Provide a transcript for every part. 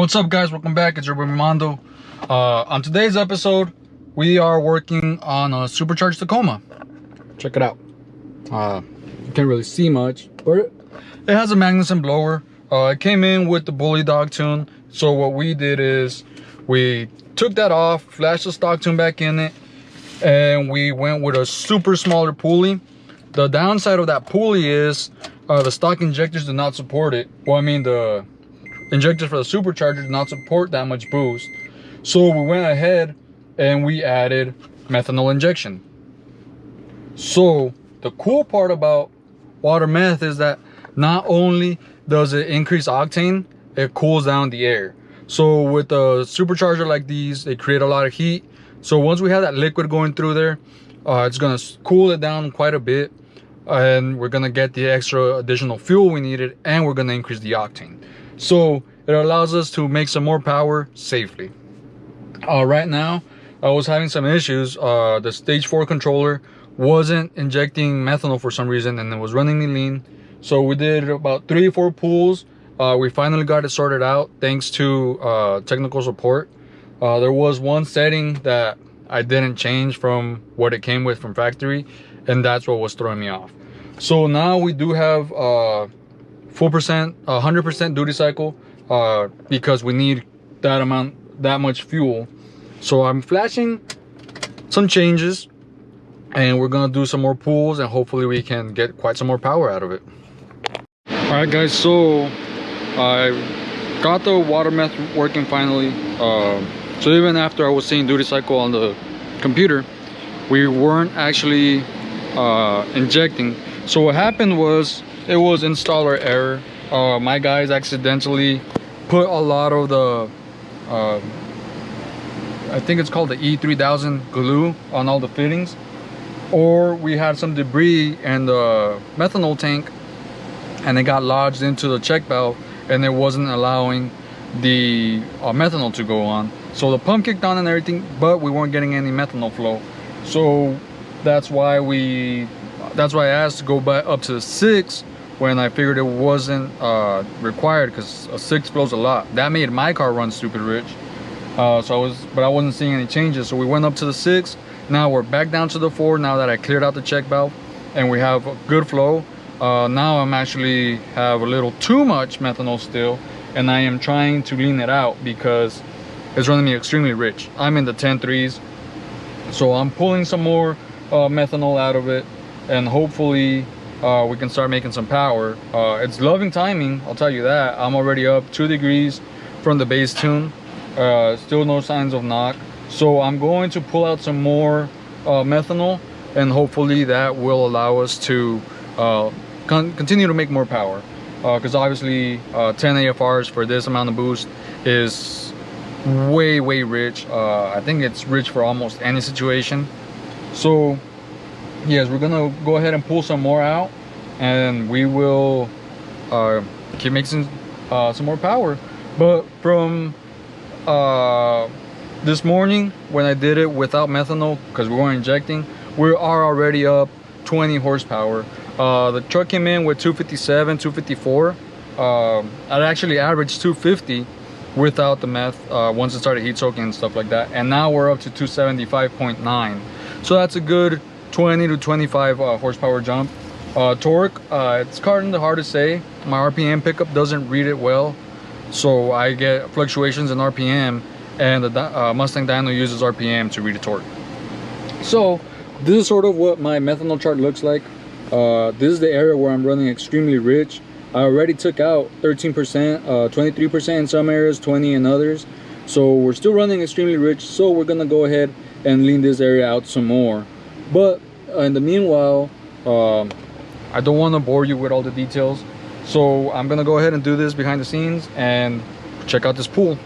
What's up, guys? Welcome back. It's your boy Mondo. On today's episode, we are working on a Supercharged Tacoma. Check it out. You can't really see much, but it has a magnetism blower. It came in with the Bully dog tune. So what we did is we took that off, flashed the stock tune back in it, and we went with a super smaller pulley. The downside of that pulley is the stock injectors do not support it. Well, I mean, the injectors for the supercharger do not support that much boost. So we went ahead and we added methanol injection. So the cool part about water meth is that not only does it increase octane, it cools down the air. So with a supercharger like these, they create a lot of heat. So once we have that liquid going through there, it's gonna cool it down quite a bit, and we're gonna get the extra additional fuel we needed, and we're gonna increase the octane. So it allows us to make some more power safely. Right now, I was having some issues. The stage 4 controller wasn't injecting methanol for some reason, and it was running me lean. So we did about 3 or 4 pulls. We finally got it sorted out thanks to technical support. There was one setting that I didn't change from what it came with from factory, and that's what was throwing me off. So now we do have full 100% duty cycle, because we need that much fuel. So I'm flashing some changes, and we're gonna do some more pulls, and hopefully we can get quite some more power out of it. All right, guys, so I got the water meth working finally. So even after I was seeing duty cycle on the computer, we weren't actually injecting. So what happened was, it was installer error. My guys accidentally put a lot of the I think it's called the E3000 glue on all the fittings, or we had some debris in the methanol tank and it got lodged into the check valve, and it wasn't allowing the methanol to go on. So the pump kicked on and everything, but we weren't getting any methanol flow. So that's why I asked to go back up to the 6, when I figured it wasn't required, because a 6 flows a lot. That made my car run stupid rich. But I wasn't seeing any changes. So we went up to the 6. Now we're back down to the 4 now that I cleared out the check valve and we have a good flow. Now I'm actually have a little too much methanol still, and I am trying to lean it out because it's running me extremely rich. I'm in the 10.3s, so I'm pulling some more methanol out of it, and hopefully we can start making some power. It's loving timing, I'll tell you that. I'm already up 2 degrees from the base tune. Still no signs of knock. So I'm going to pull out some more methanol, and hopefully that will allow us to continue to make more power. Because obviously 10 AFRs for this amount of boost is way rich. I think it's rich for almost any situation. So yes, we're gonna go ahead and pull some more out, and we will keep making some more power. But from this morning, when I did it without methanol, because we weren't injecting, we are already up 20 horsepower. The truck came in with 257, 254. I actually averaged 250 without the meth once it started heat soaking and stuff like that, and now we're up to 275.9. so that's a good 20 to 25 horsepower jump. Torque, it's kind of hard to say. My RPM pickup doesn't read it well, so I get fluctuations in RPM, and the Mustang dyno uses RPM to read the torque. So this is sort of what my methanol chart looks like. This is the area where I'm running extremely rich. I already took out 13%, 23% in some areas, 20 in others. So we're still running extremely rich, so we're gonna go ahead and lean this area out some more. But in the meanwhile, I don't want to bore you with all the details, so I'm gonna go ahead and do this behind the scenes and check out this pool.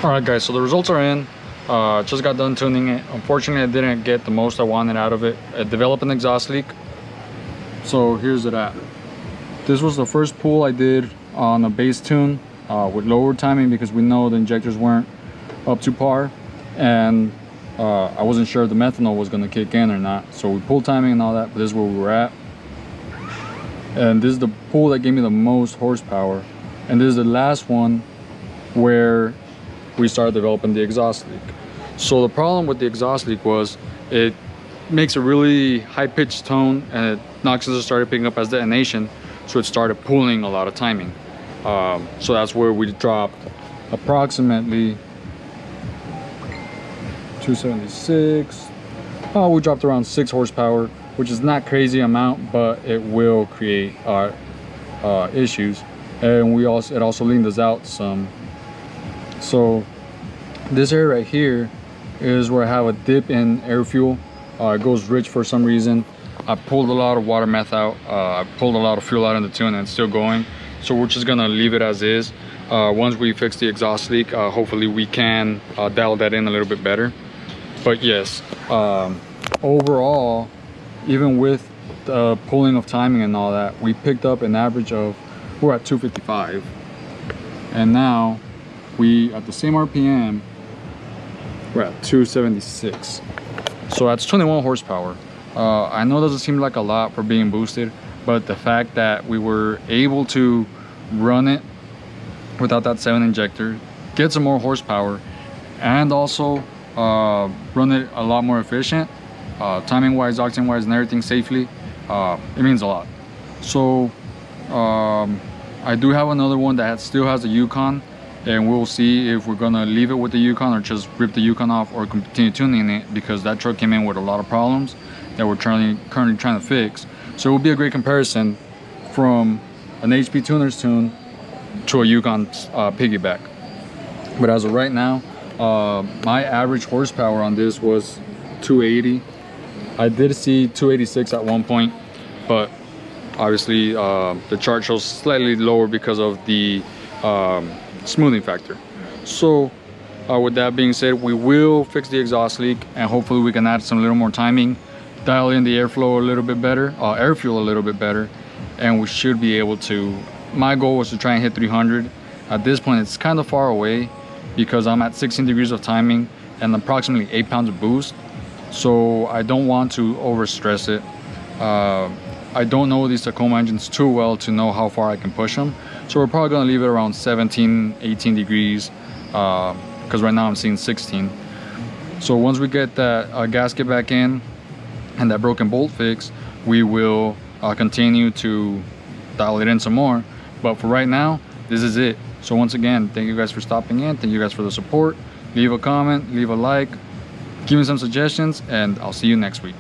All right guys, so the results are in. Just got done tuning it. Unfortunately, I didn't get the most I wanted out of it. It developed an exhaust leak. So here's it at. This was the first pull I did on a base tune with lower timing, because we know the injectors weren't up to par, and I wasn't sure if the methanol was going to kick in or not. So we pulled timing and all that, but this is where we were at. And this is the pull that gave me the most horsepower. And this is the last one where we started developing the exhaust leak. So the problem with the exhaust leak was it makes a really high-pitched tone, and it started picking up as detonation, so it started pulling a lot of timing. So that's where we dropped approximately 276. We dropped around 6 horsepower, which is not crazy amount, but it will create issues. And it also leaned us out some. So this area right here is where I have a dip in air fuel. It goes rich for some reason. I pulled a lot of water meth out. I pulled a lot of fuel out in the tune, and it's still going. So we're just gonna leave it as is. Once we fix the exhaust leak, hopefully we can dial that in a little bit better. But yes, overall, even with the pulling of timing and all that, we picked up an average of, we're at 255. And now we, at the same RPM, we're at 276. So that's 21 horsepower. I know it doesn't seem like a lot for being boosted, but the fact that we were able to run it without that 7 injector, get some more horsepower, and also run it a lot more efficient, timing wise, octane wise, and everything safely, it means a lot. So I do have another one that still has a Yukon, and we'll see if we're gonna leave it with the Yukon or just rip the Yukon off or continue tuning it, because that truck came in with a lot of problems that we're currently trying to fix. So it will be a great comparison from an HP tuner's tune to a Yukon piggyback. But as of right now, my average horsepower on this was 280. I did see 286 at one point, but obviously the chart shows slightly lower because of the smoothing factor. So with that being said, we will fix the exhaust leak, and hopefully we can add some little more timing, dial in the airflow a little bit better, air fuel a little bit better, and we should be able to. My goal was to try and hit 300. At this point, it's kind of far away because I'm at 16 degrees of timing and approximately 8 pounds of boost. So I don't want to over stress it. I don't know these Tacoma engines too well to know how far I can push them. So we're probably gonna leave it around 17, 18 degrees, because right now I'm seeing 16. So once we get that gasket back in and that broken bolt fixed, we will continue to dial it in some more. But for right now, this is it. So once again, thank you guys for stopping in. Thank you guys for the support. Leave a comment, leave a like, give me some suggestions, and I'll see you next week.